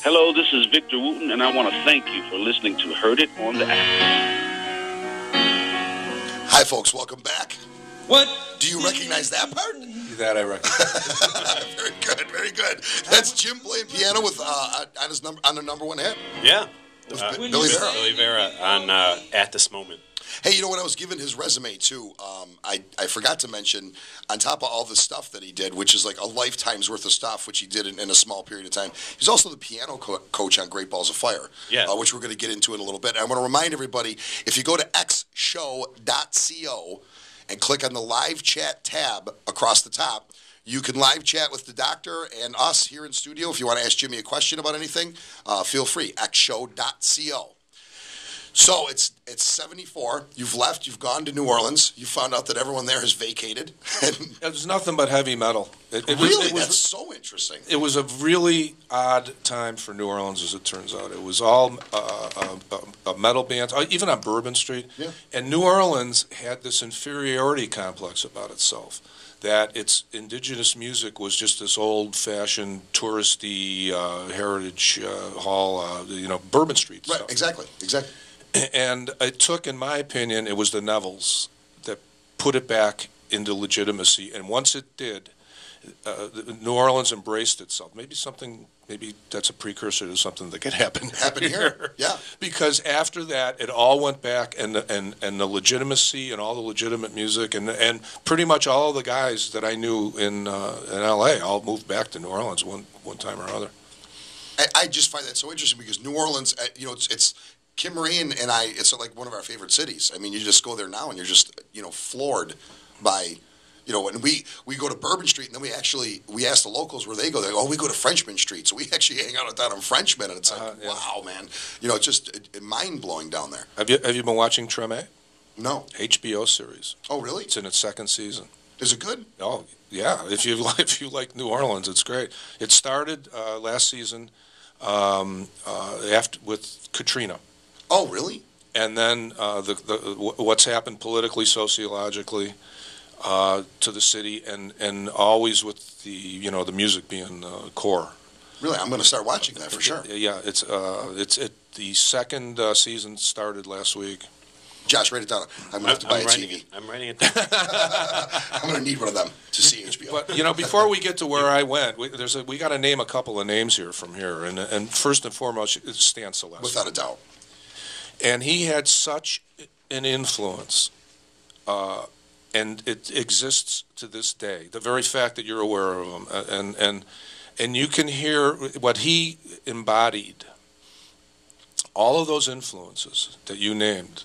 Hello, this is Victor Wooten, and I want to thank you for listening to Heard It on the Axe. Hi, folks. Welcome back. What? Do you recognize that part? That I recognize. Very good, very good. That's Jim playing piano with on the #1 hit. Yeah. Billy Vera. Billy Vera on At This Moment. Hey, you know, when I was given his resume, too, I forgot to mention, on top of all the stuff that he did, which is like a lifetime's worth of stuff, which he did in a small period of time, he's also the piano coach on Great Balls of Fire, which we're going to get into in a little bit. And I want to remind everybody, if you go to xshow.co and click on the live chat tab across the top, you can live chat with the doctor and us here in studio. If you want to ask Jimmy a question about anything, feel free, xshow.co. So it's 74. You've left. You've gone to New Orleans. You found out that everyone there has vacated. It was nothing but heavy metal. Really? That's so interesting. It was a really odd time for New Orleans, as it turns out. It was all a metal bands, even on Bourbon Street. Yeah. And New Orleans had this inferiority complex about itself, that its indigenous music was just this old-fashioned, touristy heritage hall, Bourbon Street stuff. Right, exactly. And it took, in my opinion, it was the Nevilles that put it back into legitimacy. And once it did, New Orleans embraced itself. Maybe that's a precursor to something that could happen here. Yeah. Because after that, it all went back, and the legitimacy and all the legitimate music, and pretty much all the guys that I knew in L.A. all moved back to New Orleans one time or other. I just find that so interesting because New Orleans, it's Kim Marie and I, it's like one of our favorite cities. I mean, you just go there now and you're just, floored by, when we go to Bourbon Street and then we ask the locals where they go. They go, we go to Frenchman Street. So we actually hang out down on Frenchman, and it's like, wow, man. It's just mind-blowing down there. Have you been watching Treme? No. HBO series. Oh, really? It's in its second season. Is it good? Oh, yeah. If you like New Orleans, it's great. It started last season with Katrina. Oh, really? And then what's happened politically, sociologically to the city, and always with the music being core. Really, I'm going to start watching that for sure. Yeah, the second season started last week. Josh, write it down. I'm going to have to buy a TV. I'm writing it down. I'm going to need one of them to see HBO. But before we get to where I went, we got to name a couple of names here from here, and first and foremost, it's Stan Celeste. Without a doubt. And he had such an influence, and it exists to this day. The very fact that you're aware of him, and you can hear what he embodied. All of those influences that you named,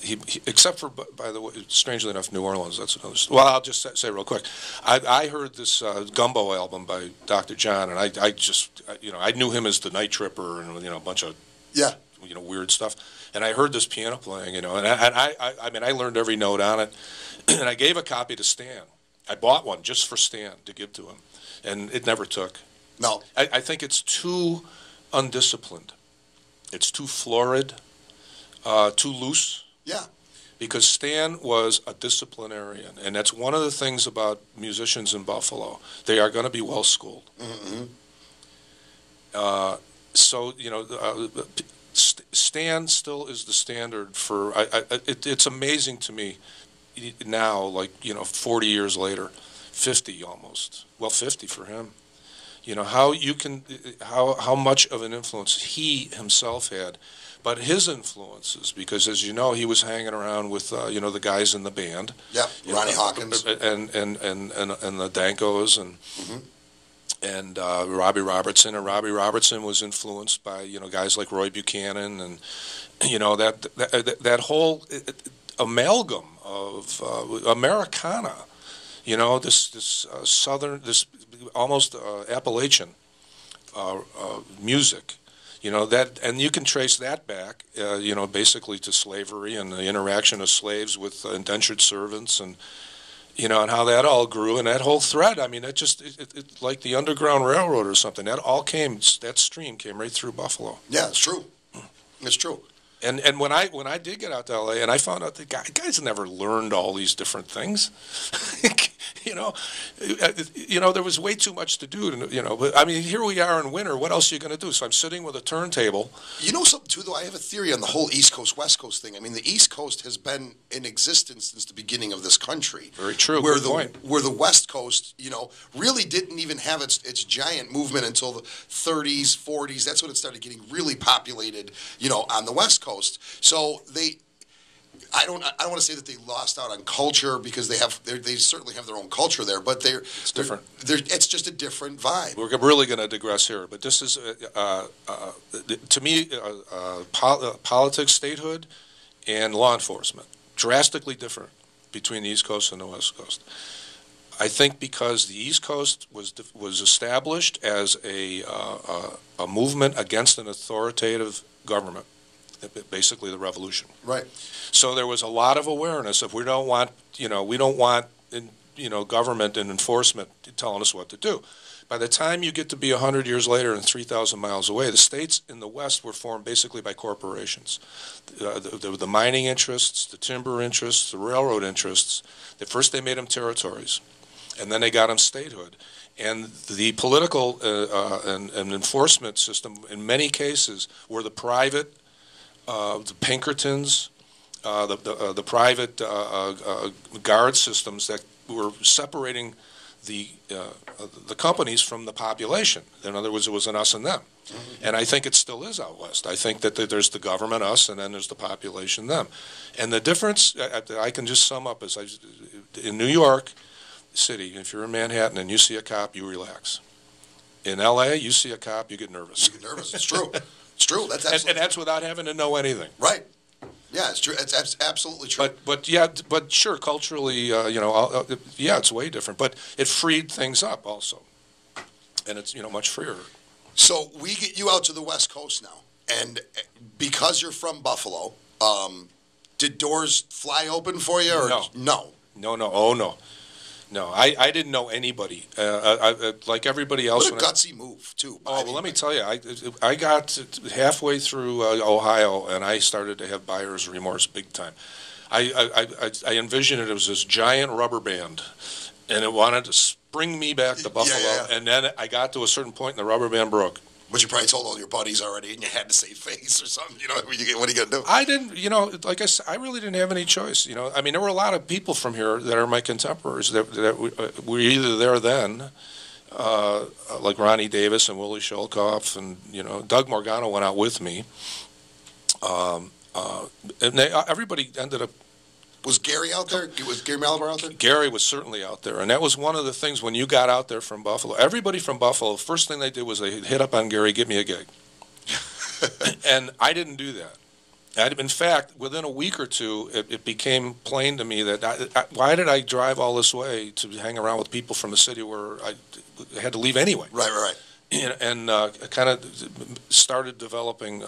he except for, by the way, strangely enough, New Orleans. That's another story. Well, I'll just say real quick. I heard this Gumbo album by Dr. John, and I knew him as the Night Tripper and a bunch of weird stuff. And I heard this piano playing, and I learned every note on it. And I gave a copy to Stan. I bought one just for Stan to give to him, and it never took. No. I think it's too undisciplined. It's too florid, too loose. Yeah. Because Stan was a disciplinarian, and that's one of the things about musicians in Buffalo. They are going to be well schooled. Mm-hmm. Stan still is the standard for. It's amazing to me now, 40 years later, 50 almost. Well, 50 for him. How much of an influence he himself had, but his influences, because as you know, he was hanging around with the guys in the band. Yeah, Ronnie Hawkins and the Dankos and. Mm-hmm. And Robbie Robertson, was influenced by guys like Roy Buchanan, and that whole amalgam of Americana, this southern, this almost Appalachian music, and you can trace that back, basically to slavery and the interaction of slaves with indentured servants and. And how that all grew, and that whole thread. I mean, it like the Underground Railroad or something. That stream came right through Buffalo. Yeah, it's true. It's true. And when I did get out to L.A. and I found out that guys never learned all these different things. There was way too much to do. But I mean, here we are in winter. What else are you going to do? So I'm sitting with a turntable. You know something too, though. I have a theory on the whole East Coast West Coast thing. I mean, the East Coast has been in existence since the beginning of this country. Very true. Where Good point. Where the West Coast, really didn't even have its giant movement until the 30s, 40s. That's when it started getting really populated, on the West Coast. So I don't want to say that they lost out on culture because they certainly have their own culture there, but it's different. It's just a different vibe. We're really going to digress here, but this is to me politics, statehood, and law enforcement drastically different between the East Coast and the West Coast. I think because the East Coast was established as a movement against an authoritative government. Basically the revolution. Right. So there was a lot of awareness of we don't want government and enforcement telling us what to do. By the time you get to be 100 years later and 3,000 miles away, the states in the West were formed basically by corporations. The mining interests, the timber interests, the railroad interests. First they made them territories, and then they got them statehood. And the political and enforcement system in many cases were the private the Pinkertons, the private guard systems that were separating the companies from the population. In other words, it was an us and them. Mm-hmm. And I think it still is out west. I think that there's the government, us, and then there's the population, them. And the difference I can just sum up is in New York City, if you're in Manhattan and you see a cop, you relax. In L.A., you see a cop, you get nervous. You get nervous. It's true. It's true. That's absolutely and that's without having to know anything. Right. Yeah, it's true. It's absolutely true. But sure, culturally, it's way different. But it freed things up also, and it's much freer. So we get you out to the West Coast now, and because you're from Buffalo, did doors fly open for you? Or No. Oh no. No, I didn't know anybody. Like everybody else. What a gutsy move, too. Oh, well, let me tell you, I got halfway through Ohio, and I started to have buyer's remorse big time. I envisioned it as this giant rubber band, and it wanted to spring me back to Buffalo, yeah. And then I got to a certain point, and the rubber band broke. But you probably told all your buddies already, and you had to save face or something. What are you going to do? I didn't, like I said, I really didn't have any choice. I mean, there were a lot of people from here that are my contemporaries that were either there then, like Ronnie Davis and Willie Sholkoff, and Doug Morgano went out with me. And everybody ended up. Was Gary out there? Was Gary Malabar out there? Gary was certainly out there, and that was one of the things when you got out there from Buffalo. Everybody from Buffalo, first thing they did was they hit up on Gary, get me a gig. And I didn't do that. In fact, within a week or two, it became plain to me that why did I drive all this way to hang around with people from a city where I had to leave anyway? Right. And kind of started developing,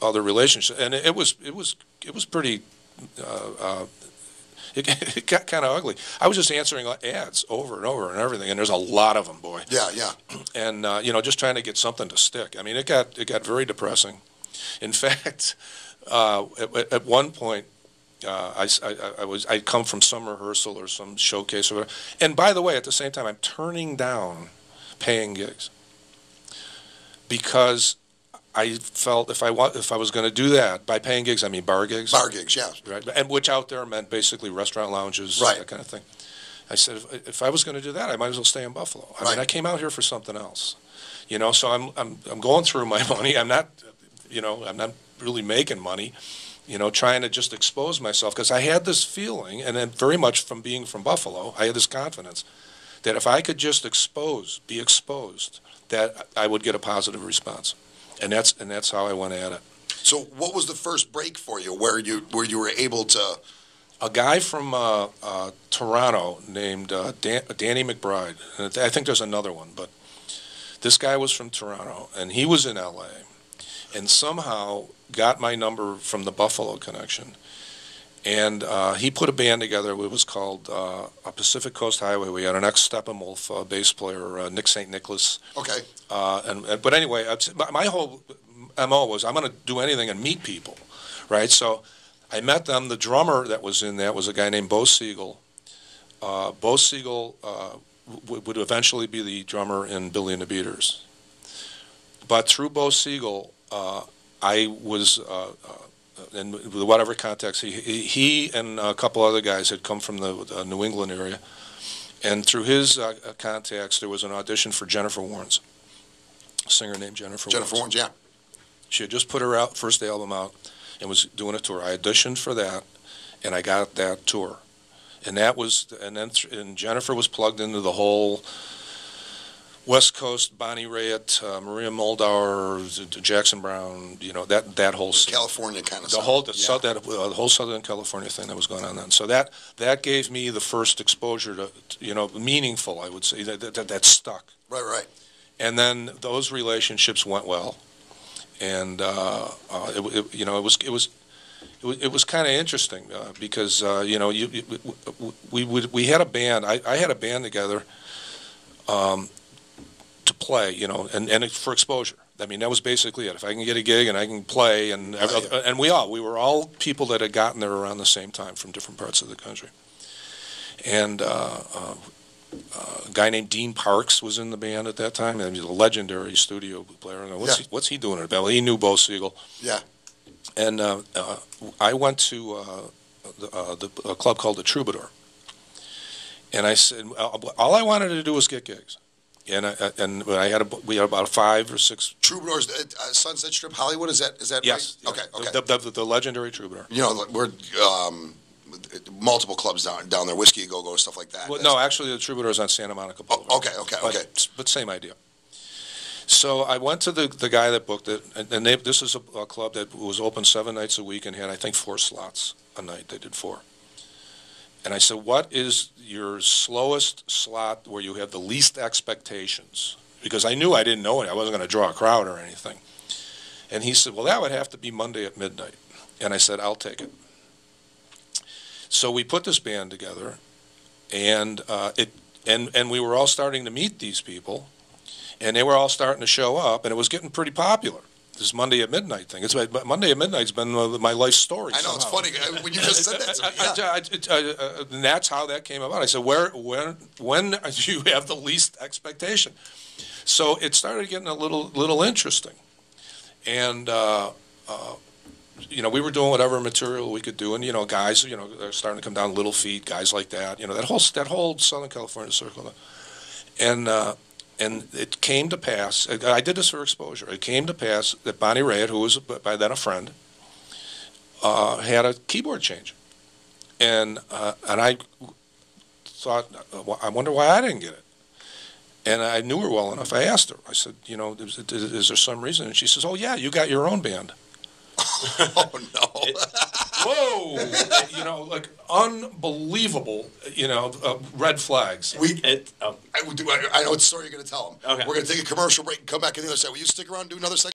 other relationships, and it was pretty. It got kind of ugly. I was just answering ads over and over and everything, and there's a lot of them, boy. Yeah. And just trying to get something to stick. I mean, it got very depressing. In fact, at one point, I'd come from some rehearsal or some showcase or whatever. And by the way, at the same time, I'm turning down paying gigs because I felt if I was going to do that, by paying gigs, I mean bar gigs. Bar gigs, yeah. Right, and which out there meant basically restaurant lounges, right. That kind of thing. I said, if I was going to do that, I might as well stay in Buffalo. I mean, I came out here for something else, So I'm going through my money. I'm not really making money, trying to just expose myself because I had this feeling, and then very much from being from Buffalo, I had this confidence that if I could just be exposed, that I would get a positive response. And that's how I went at it. So, what was the first break for you, where you were able to? A guy from Toronto named Danny McBride. And I think there's another one, but this guy was from Toronto, and he was in L.A. and somehow got my number from the Buffalo connection. And he put a band together. It was called a Pacific Coast Highway. We had an ex-Steppenwolf bass player, Nick St. Nicholas. Okay. But anyway, my whole MO was I'm going to do anything and meet people, right? So I met them. The drummer that was in that was a guy named Bo Siegel, Bo Siegel would eventually be the drummer in Billy and the Beaters. But through Bo Siegel, I was, in whatever context, he and a couple other guys had come from the New England area. And through his contacts, there was an audition for Jennifer Warnes, a singer named Jennifer Warnes. Jennifer Warnes, yeah. She had just put her first album out and was doing a tour. I auditioned for that, and I got that tour. And that was, and Jennifer was plugged into the whole West Coast, Bonnie Raitt, Maria Moldauer, Jackson Brown, that whole scene. California kind of the stuff. The whole Southern California thing that was going on then. So that gave me the first exposure to, meaningful, I would say, that stuck. Right. And then those relationships went well, and it was kind of interesting because we had a band. I had a band together to play, and for exposure. I mean, that was basically it. If I can get a gig and I can play, and we were all people that had gotten there around the same time from different parts of the country. And a guy named Dean Parks was in the band at that time, and he was a legendary studio player. What's he doing at Bell? He knew Bo Siegel. Yeah. And I went to a club called the Troubadour, and I said all I wanted to do was get gigs, and we had about 5 or 6 Troubadours, Sunset Strip, Hollywood. Is that yes, right? Yeah. Okay. The legendary Troubadour. We're multiple clubs down there, Whiskey Go Go, stuff like that. Well, no, actually, the Troubadour is on Santa Monica Boulevard. Okay. But same idea. So I went to the guy that booked it, and this is a club that was open 7 nights a week and had, I think, 4 slots a night. They did 4. And I said, what is your slowest slot where you have the least expectations? Because I knew I didn't know it. I wasn't going to draw a crowd or anything. And he said, well, that would have to be Monday at midnight. And I said, I'll take it. So we put this band together, and we were all starting to meet these people. And they were all starting to show up, and it was getting pretty popular. This Monday at Midnight thing. Monday at Midnight's been my life story. I know, somehow. It's funny when you just said that to me. Yeah. And that's how that came about. I said, when do you have the least expectation? So it started getting a little interesting. And, we were doing whatever material we could do. And, guys, they're starting to come down, Little Feat, guys like that. That whole Southern California circle. And it came to pass, I did this for exposure, it came to pass that Bonnie Raitt, who was by then a friend, had a keyboard change. And I thought, I wonder why I didn't get it. And I knew her well enough. I asked her, I said, is there some reason? And she says, oh, yeah, you got your own band. Oh, no. Whoa! Unbelievable, red flags. I know what story you're going to tell them. Okay. We're going to take a commercial break and come back on the other side. Will you stick around and do another segment?